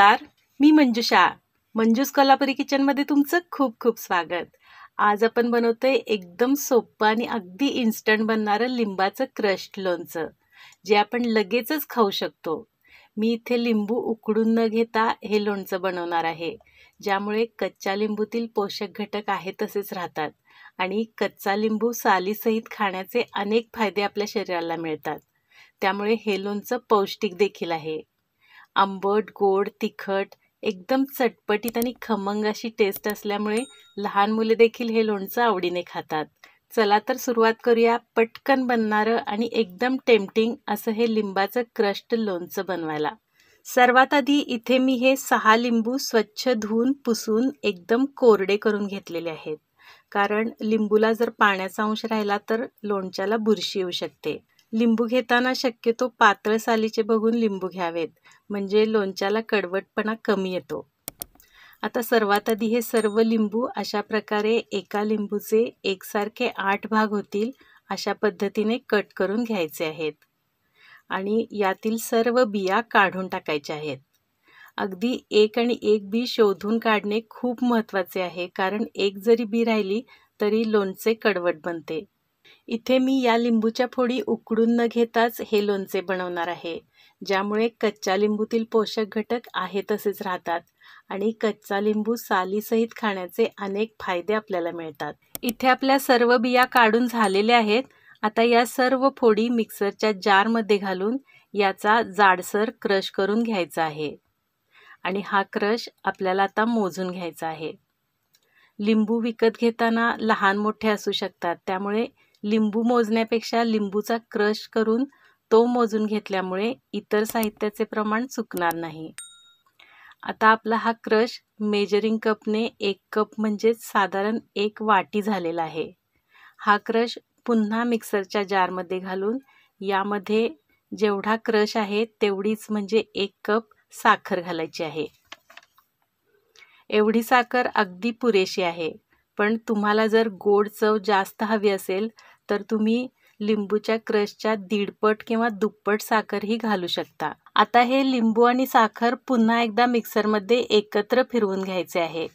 नमस्कार, मी मंजुषा. मंजूस कोल्हापुरी किचनमध्ये तुमचं खूप खूप स्वागत. आज आपण बनवतोय एकदम सोपं आणि अगदी इन्स्टंट बनणारं लिंबाचं क्रश्ड लोणचं, जे आपण लगेचच खाऊ शकतो. मी इथे लिंबू उकडून न घेता हे लोणचं बनवणार आहे, ज्यामुळे कच्च्या लिंबूतील पोषक घटक आहे तसेच राहतात आणि कच्चा लिंबू सालीसहित खाण्याचे अनेक फायदे आपल्या शरीराला मिळतात. त्यामुळे हे लोणचं पौष्टिक देखील आहे. आंबट, गोड, तिखट, एकदम चटपटीत आणि खमंग अशी टेस्ट असल्यामुळे लहान मुले देखील हे लोणचं आवडीने खातात. चला तर सुरुवात करूया पटकन बनणारं आणि एकदम टेम्पटिंग असं हे लिंबाचं क्रश्ड लोणचं बनवायला. सर्वात आधी इथे मी हे 6 लिंबू स्वच्छ धुवून पुसून एकदम कोरडे करून घेतलेले आहेत. कारण लिंबूला जर पाण्याचा अंश राहिला तर लोणच्याला बुरशी येऊ शकते. लिंबू घेताना शक्यतो पातळ सालीचे बघून लिंबू घ्यावेत, म्हणजे लोणच्याला कडवटपणा कमी येतो. आता सर्वात आधी हे सर्व लिंबू अशा प्रकारे एका लिंबूचे एकसारखे 8 भाग होतील अशा पद्धतीने कट करून घ्यायचे आहेत आणि यातील सर्व बिया काढून टाकायच्या आहेत. अगदी एक आणि एक बी शोधून काढणे खूप महत्त्वाचे आहे, कारण एक जरी बी राहिली तरी लोणचे कडवट बनते. इथे मी या लिंबूच्या फोडी उकडून न घेताच हे लोणचे बनवणार आहे, ज्यामुळे कच्च्या लिंबूतील पोषक घटक आहे तसेच राहतात आणि कच्चा लिंबू सालीसहित खाण्याचे अनेक फायदे आपल्याला मिळतात. इथे आपल्या सर्व बिया काढून झालेल्या आहेत. आता या सर्व फोडी मिक्सरच्या जारमध्ये घालून याचा जाडसर क्रश करून घ्यायचा आहे आणि हा क्रश आपल्याला आता मोजून घ्यायचा आहे. लिंबू विकत घेताना लहान मोठे असू शकतात, त्यामुळे लिंबू मोजण्यापेक्षा लिंबूचा क्रश करून तो मोजून घेतल्यामुळे इतर साहित्याचे प्रमाण चुकणार नाही. आता आपला हा क्रश मेजरिंग कपने 1 कप म्हणजे साधारण 1 वाटी झालेला आहे. हा क्रश पुन्हा मिक्सरच्या जारमध्ये घालून यामध्ये जेवढा क्रश आहे तेवढीच म्हणजे 1 कप साखर घालायची आहे. एवढी साखर अगदी पुरेशी आहे, पण तुम्हाला जर गोड चव जास्त हवी असेल तर तुम्ही लिंबूच्या क्रशच्या 1.5 पट किंवा दुप्पट साखरही घालू शकता. आता हे लिंबू आणि साखर पुन्हा एकदा मिक्सरमध्ये एकत्र फिरवून घ्यायचे आहे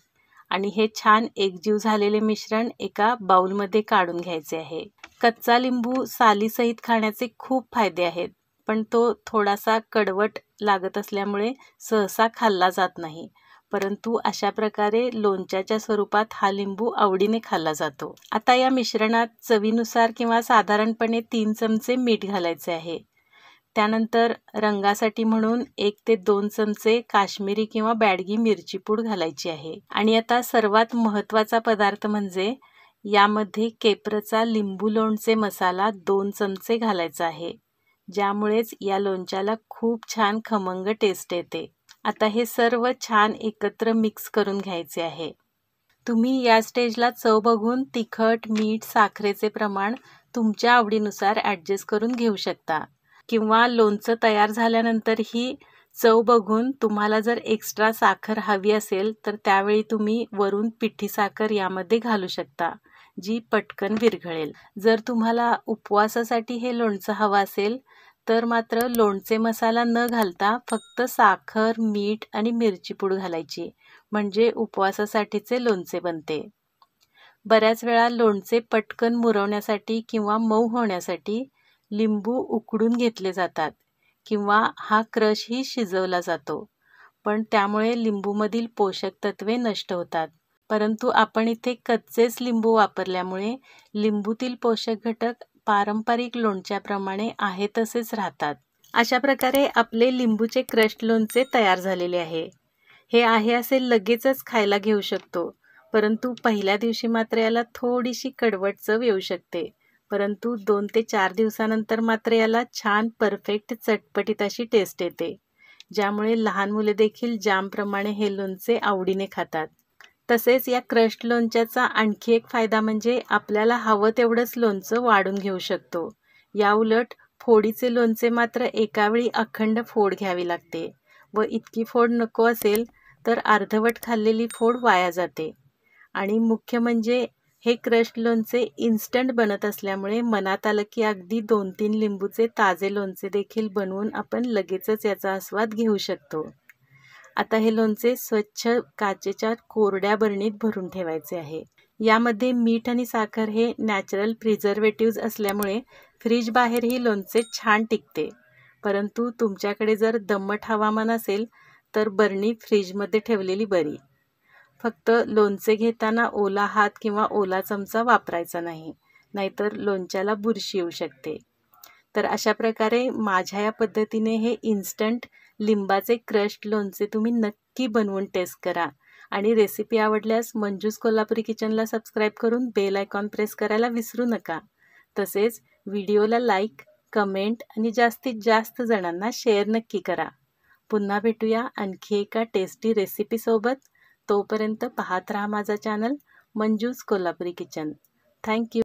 आणि हे छान एकजीव झालेले मिश्रण एका बाउलमध्ये काढून घ्यायचे आहे. कच्चा लिंबू सालीसहित खाण्याचे खूप फायदे आहेत, पण तो थोडासा कडवट लागत असल्यामुळे सहसा खाल्ला जात नाही. परंतु अशा प्रकारे लोणच्याच्या स्वरूपात हा लिंबू आवडीने खाल्ला जातो. आता या मिश्रणात चवीनुसार किंवा साधारणपणे 3 चमचे मीठ घालायचे आहे. त्यानंतर रंगासाठी म्हणून 1 ते 2 चमचे काश्मीरी किंवा बॅडगी मिरची पूड घालायची आहे. आणि आता सर्वात महत्त्वाचा पदार्थ म्हणजे यामध्ये केप्रचा लिंबू लोणचे मसाला 2 चमचे घालायचा आहे, ज्यामुळेच या लोणच्याला खूप छान खमंग टेस्ट येते. आता हे सर्व छान एकत्र मिक्स करून घ्यायचे आहे. तुम्ही या स्टेजला चव बघून तिखट, मीठ, साखरेचे प्रमाण तुमच्या आवडीनुसार ॲडजस्ट करून घेऊ शकता किंवा लोणचं तयार झाल्यानंतरही चव बघून तुम्हाला जर एक्स्ट्रा साखर हवी असेल तर त्यावेळी तुम्ही वरून पिठी साखर यामध्ये घालू शकता, जी पटकन विरघळेल. जर तुम्हाला उपवासासाठी हे लोणचं हवं असेल तर मात्र लोणचे मसाला न घालता फक्त साखर, मीठ आणि मिरची पूड घालायची, म्हणजे उपवासासाठीचे लोणचे बनते. बऱ्याच वेळा लोणचे पटकन मुरवण्यासाठी किंवा मऊ होण्यासाठी लिंबू उकडून घेतले जातात किंवा हा क्रशही शिजवला जातो, पण त्यामुळे लिंबूमधील पोषक तत्वे नष्ट होतात. परंतु आपण इथे कच्चेच लिंबू वापरल्यामुळे लिंबूतील पोषक घटक पारंपरिक लोणच्याप्रमाणे आहे तसेच राहतात. अशा प्रकारे आपले लिंबूचे क्रश्ड लोणचे तयार झालेले आहे. हे आहे असे लगेचच खायला घेऊ शकतो, परंतु पहिल्या दिवशी मात्र याला थोडीशी कडवट चव येऊ शकते. परंतु 2 ते 4 दिवसानंतर मात्र याला छान परफेक्ट चटपटीत अशी टेस्ट येते, ज्यामुळे लहान मुले देखील जामप्रमाणे हे लोणचे आवडीने खातात. तसेच या क्रश्ड लोणच्याचा आणखी एक फायदा म्हणजे आपल्याला हवं तेवढंच लोणचं वाढून घेऊ शकतो. याउलट फोडीचे लोणचे मात्र एकावेळी अखंड फोड घ्यावी लागते व इतकी फोड नको असेल तर अर्धवट खाल्लेली फोड वाया जाते. आणि मुख्य म्हणजे हे क्रश्ड लोणचे इन्स्टंट बनत असल्यामुळे मनात आलं की अगदी 2-3 लिंबूचे ताजे लोणचे देखील बनवून आपण लगेचच याचा आस्वाद घेऊ शकतो. आता हे लोणचे स्वच्छ काचेच्या कोरड्या बरणीत भरून ठेवायचे आहे. यामध्ये मीठ आणि साखर हे नॅचरल प्रिझर्वेटिव्ज असल्यामुळे फ्रीज बाहेरही लोणचे छान टिकते. परंतु तुमच्याकडे जर दमट हवामान असेल तर बरणी फ्रीजमध्ये ठेवलेली बरी. फक्त लोणचे घेताना ओला हात किंवा ओला चमचा वापरायचा नाही, नाहीतर लोणच्याला बुरशी येऊ शकते. तर अशा प्रकारे माझ्या या पद्धतीने हे इन्स्टंट लिंबाचे क्रश्ड लोणचे तुम्ही नक्की बनवून टेस्ट करा. आणि रेसिपी आवडल्यास मंजूस कोल्हापुरी किचनला सबस्क्राईब करून बेल आयकॉन प्रेस करायला विसरू नका. तसेच व्हिडिओला लाईक, कमेंट आणि जास्तीत जास्त जणांना शेअर नक्की करा. पुन्हा भेटूया आणखी एका टेस्टी रेसिपीसोबत. तोपर्यंत पाहत राहा माझा channel Manju's Kolhapuri kitchen. Thank you.